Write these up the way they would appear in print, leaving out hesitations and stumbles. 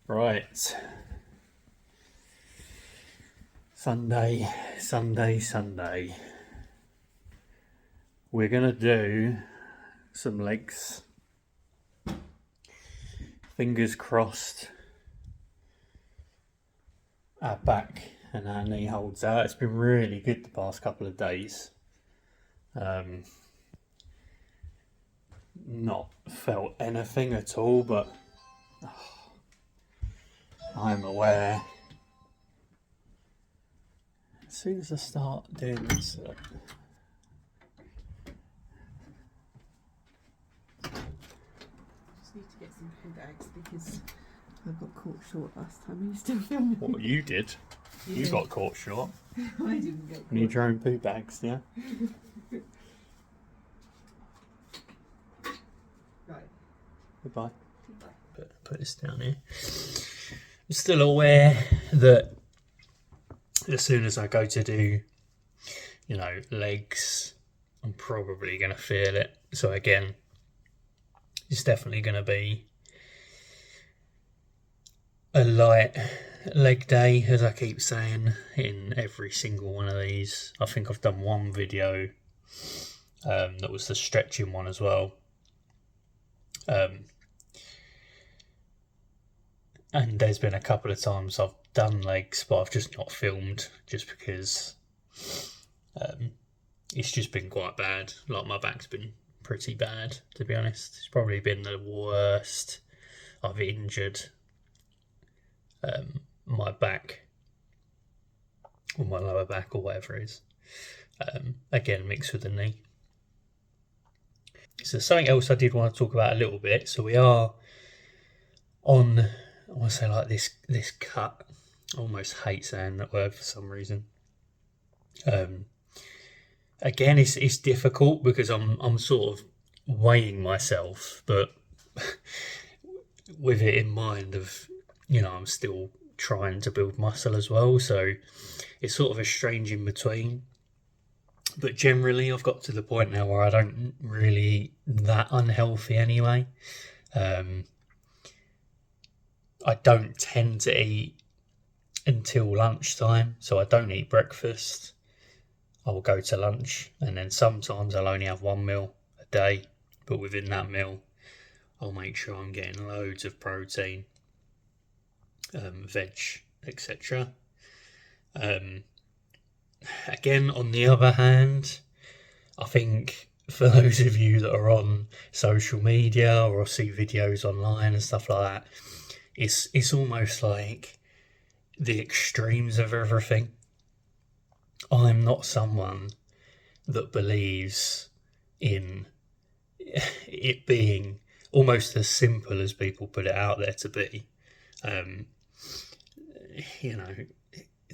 Right. Sunday. We're going to do some legs. Fingers crossed. Our back and our knee holds out. It's been really good the past couple of days. Not felt anything at all, but I'm aware as soon as I start doing this. Need to get some poo bags because I got caught short last time I used to film. What you did? You got caught short. I didn't get caught. Need your own poo bags, yeah? Right. Goodbye. Goodbye. Put this down here. I'm still aware that as soon as I go to do, legs, I'm probably going to feel it. So again, it's definitely going to be a light leg day, as I keep saying in every single one of these. I think I've done one video that was the stretching one as well. And there's been a couple of times I've done legs, but I've just not filmed just because it's just been quite bad. Like, my back's been pretty bad, to be honest. It's probably been the worst I've injured my back or my lower back or whatever it is. Again, mixed with the knee. So something else I did want to talk about a little bit. So we are on, I want to say, like this cut. I almost hate saying that word for some reason. Again, it's difficult because I'm sort of weighing myself, but with it in mind of, I'm still trying to build muscle as well. So it's sort of a strange in between. But generally, I've got to the point now where I don't really eat that unhealthy anyway. I don't tend to eat until lunchtime, so I don't eat breakfast. I'll go to lunch, and then sometimes I'll only have one meal a day, but within that meal, I'll make sure I'm getting loads of protein, veg, etc. Again, on the other hand, I think for those of you that are on social media or see videos online and stuff like that, it's almost like the extremes of everything. I'm not someone that believes in it being almost as simple as people put it out there to be.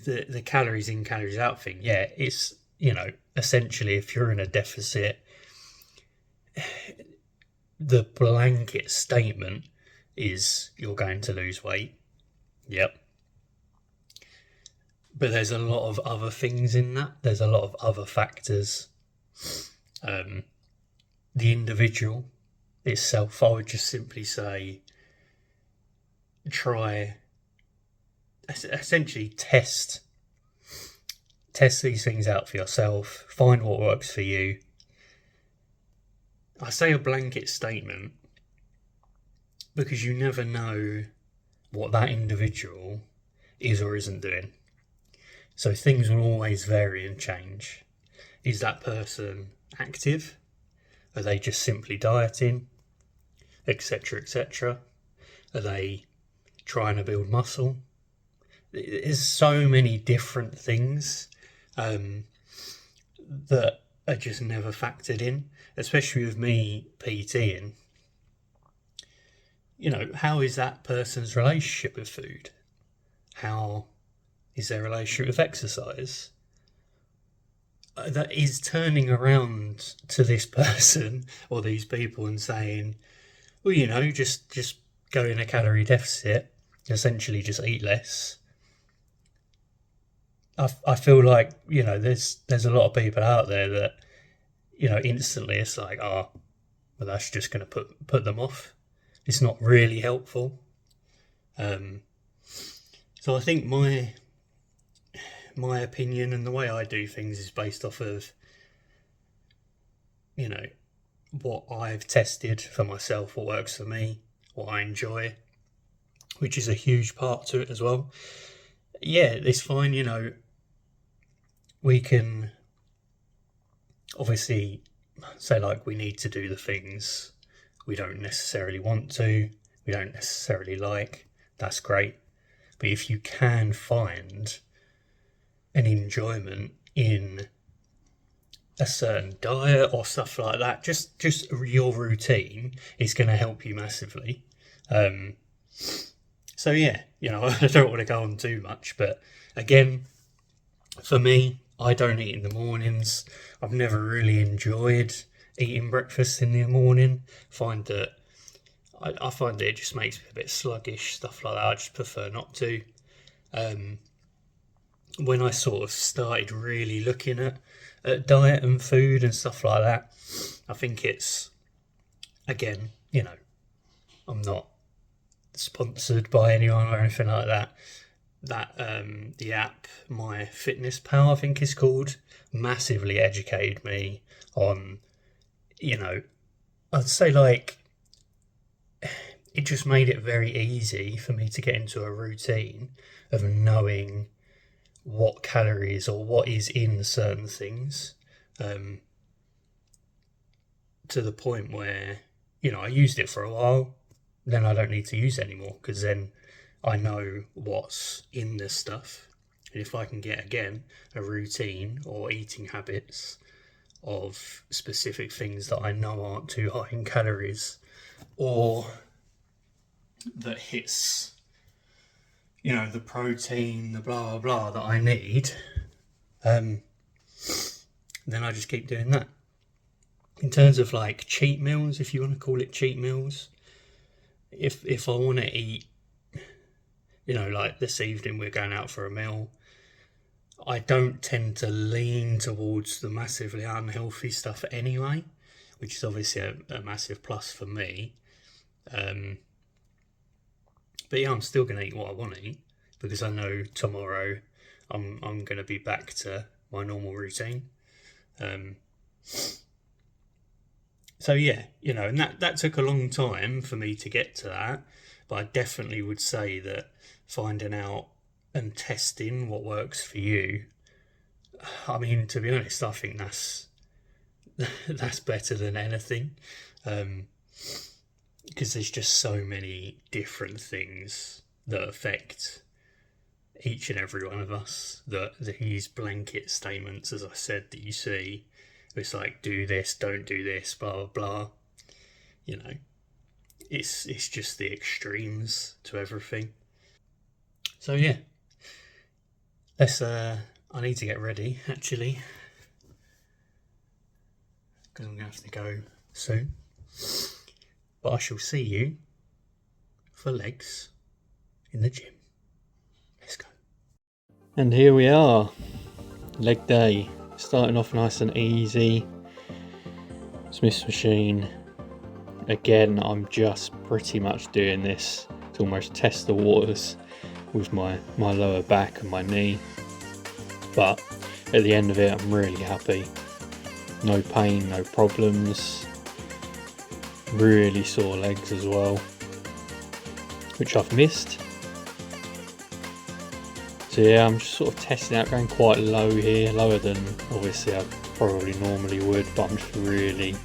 The calories in, calories out thing, yeah, it's, essentially if you're in a deficit, the blanket statement is you're going to lose weight. Yep. But there's a lot of other things in that. There's a lot of other factors. The individual itself, I would just simply say, try, essentially test these things out for yourself. Find what works for you. I say a blanket statement because you never know what that individual is or isn't doing. So things will always vary and change. Is that person active? Are they just simply dieting? Etc., etc. Are they trying to build muscle? There's so many different things that are just never factored in, especially with me PTing. How is that person's relationship with food? How is their relationship with exercise? That is turning around to this person or these people and saying, well, just go in a calorie deficit, essentially just eat less. I feel like, there's a lot of people out there that, instantly it's like, well, that's just going to put them off. It's not really helpful. So I think my opinion and the way I do things is based off of, you know, what I've tested for myself, what works for me, what I enjoy, which is a huge part to it as well. Yeah, it's fine, you know, we can obviously say like we need to do the things we don't necessarily want to, we don't necessarily like. That's great. But if you can find an enjoyment in a certain diet or stuff like that, just your routine is going to help you massively. So yeah, you know, I don't want to go on too much, but again, for me, I don't eat in the mornings. I've never really enjoyed eating breakfast in the morning. I find that it just makes me a bit sluggish, stuff like that. I just prefer not to. When I sort of started really looking at diet and food and stuff like that, I think it's, again, you know, I'm not sponsored by anyone or anything like that. The app MyFitnessPal, I think it's called, massively educated me on, you know, I'd say like it just made it very easy for me to get into a routine of knowing what calories or what is in certain things, to the point where, you know, I used it for a while, then I don't need to use it anymore because then I know what's in this stuff. And if I can get, again, a routine or eating habits of specific things that I know aren't too high in calories or that hits, you know, the protein, the blah, blah, blah that I need, then I just keep doing that. In terms of like cheat meals, if you want to call it cheat meals, if I want to eat, you know, like this evening we're going out for a meal, I don't tend to lean towards the massively unhealthy stuff anyway, which is obviously a massive plus for me. But yeah, I'm still going to eat what I want to eat because I know tomorrow I'm going to be back to my normal routine. So yeah, you know, and that took a long time for me to get to that, but I definitely would say that finding out and testing what works for you, I mean, to be honest, I think that's better than anything, because there's just so many different things that affect each and every one of us. These blanket statements, as I said, that you see, it's like do this, don't do this, blah blah blah. You know, it's just the extremes to everything. So yeah, let's. I need to get ready actually, because I'm gonna have to go soon. But I shall see you for legs in the gym. Let's go. And here we are, leg day. Starting off nice and easy. Smith's machine. Again, I'm just pretty much doing this to almost test the waters with my lower back and my knee. But at the end of it, I'm really happy. No pain, no problems. Really sore legs as well, which I've missed. So yeah, I'm just sort of testing out, going quite low here, lower than obviously I probably normally would, but I'm just really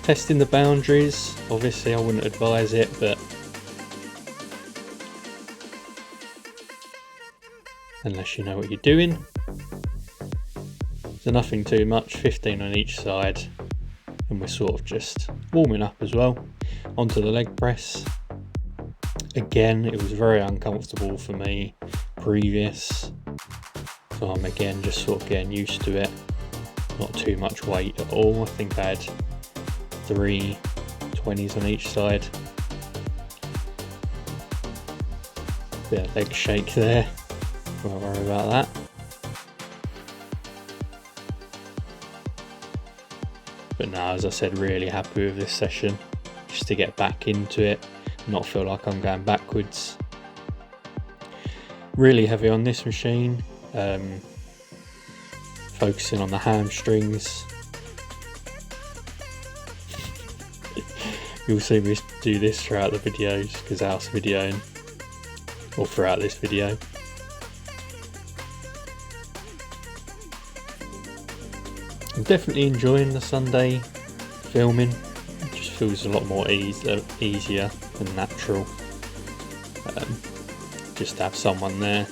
testing the boundaries. Obviously I wouldn't advise it, but unless you know what you're doing. So nothing too much, 15 on each side, and we're sort of just warming up as well. Onto the leg press. Again, it was very uncomfortable for me previous, so I'm again just sort of getting used to it. Not too much weight at all. I think I had 3 20s on each side. Bit of leg shake there, won't worry about that. But now, as I said, really happy with this session, just to get back into it. not feel like I'm going backwards. Really heavy on this machine, focusing on the hamstrings. You'll see me do this throughout the videos because Al's videoing, or throughout this video. I'm definitely enjoying the Sunday filming. It just feels a lot more easier and natural. Just to have someone there.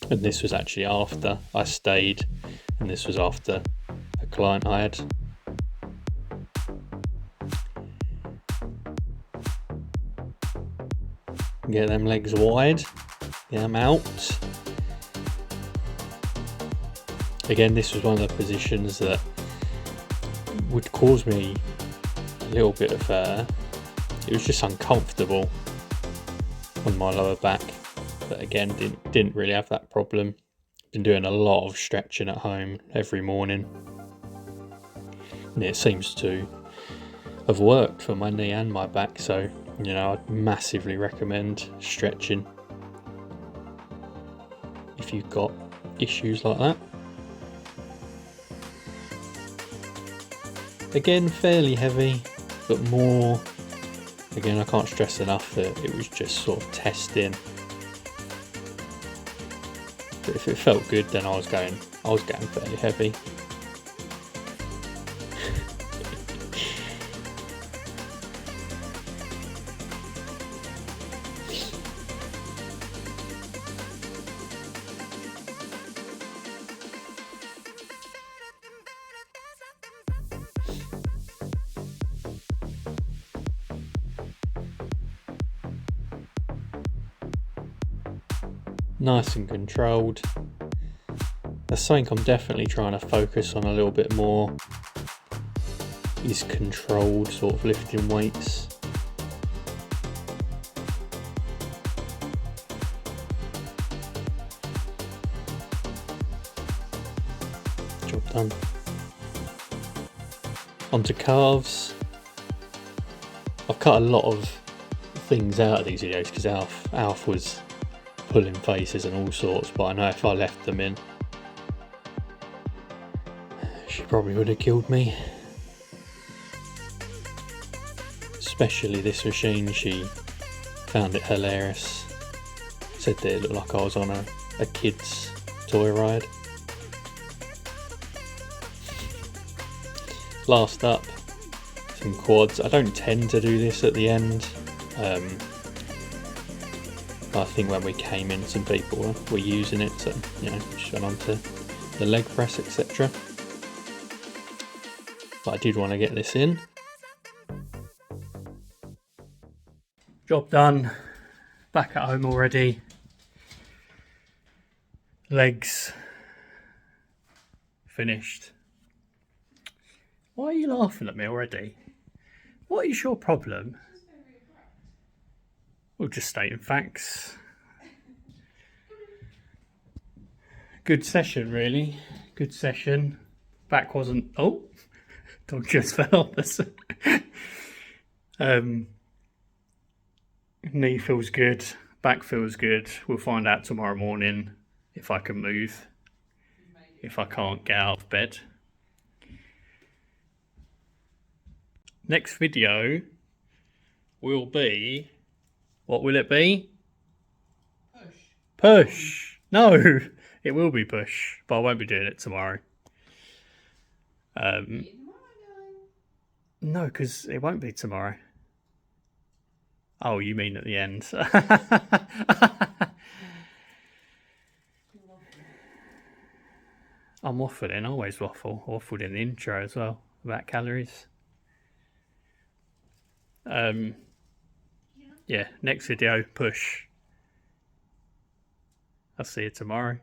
And this was actually after I stayed, and this was after a client I had. Get them legs wide, get them out. Again, this was one of the positions that would cause me a little bit of, it was just uncomfortable on my lower back. But again, didn't really have that problem. Been doing a lot of stretching at home every morning, and it seems to have worked for my knee and my back. So, you know, I'd massively recommend stretching if you've got issues like that. Again, fairly heavy, but more, again, I can't stress enough that it was just sort of testing. But if it felt good, then I was going fairly heavy. Nice and controlled. That's something I'm definitely trying to focus on a little bit more, is controlled sort of lifting weights. Job done. Onto calves. I've cut a lot of things out of these videos because Alf was pulling faces and all sorts, but I know if I left them in, she probably would have killed me. Especially this machine, she found it hilarious. Said that it looked like I was on a kid's toy ride. Last up, some quads. I don't tend to do this at the end. I think when we came in, some people were using it, so, you know, just went on to the leg press, etc. But I did want to get this in. Job done. Back at home already. Legs finished. Why are you laughing at me already? What is your problem? We'll just stating facts. Good session, really. Good session. Back wasn't... Oh! Dog just fell off us. Knee feels good. Back feels good. We'll find out tomorrow morning if I can move. If I can't get out of bed. Next video will be... What will it be? Push. Push! No! It will be push, but I won't be doing it tomorrow. No, because it won't be tomorrow. Oh, you mean at the end. I'm waffling, I always waffle. I waffled in the intro as well, about calories. Yeah, next video, push. I'll see you tomorrow.